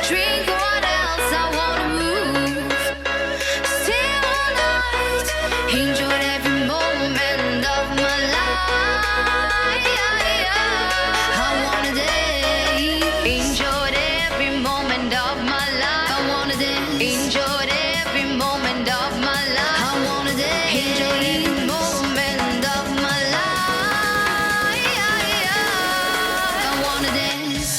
drink, what else I wanna move. Stay all night, enjoyed every moment of my life. I wanna day, enjoyed every moment of my life. I wanna day, enjoyed every moment of my life. I wanna day, enjoyed every moment of my life. I wanna dance.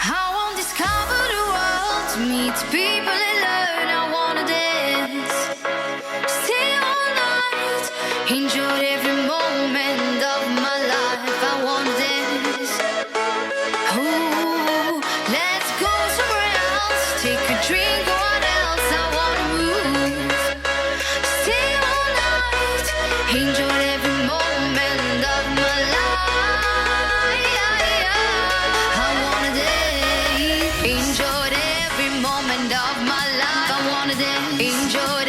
I won't discover the world to meet people and learn. I wanna dance, stay all night, enjoy every moment of my life. I wanna dance. Ooh, let's go somewhere else. Take a drink, what else I wanna move. Stay all night, enjoy every moment of my life. I wanna day, enjoyed every moment of my life. I wanna day, enjoy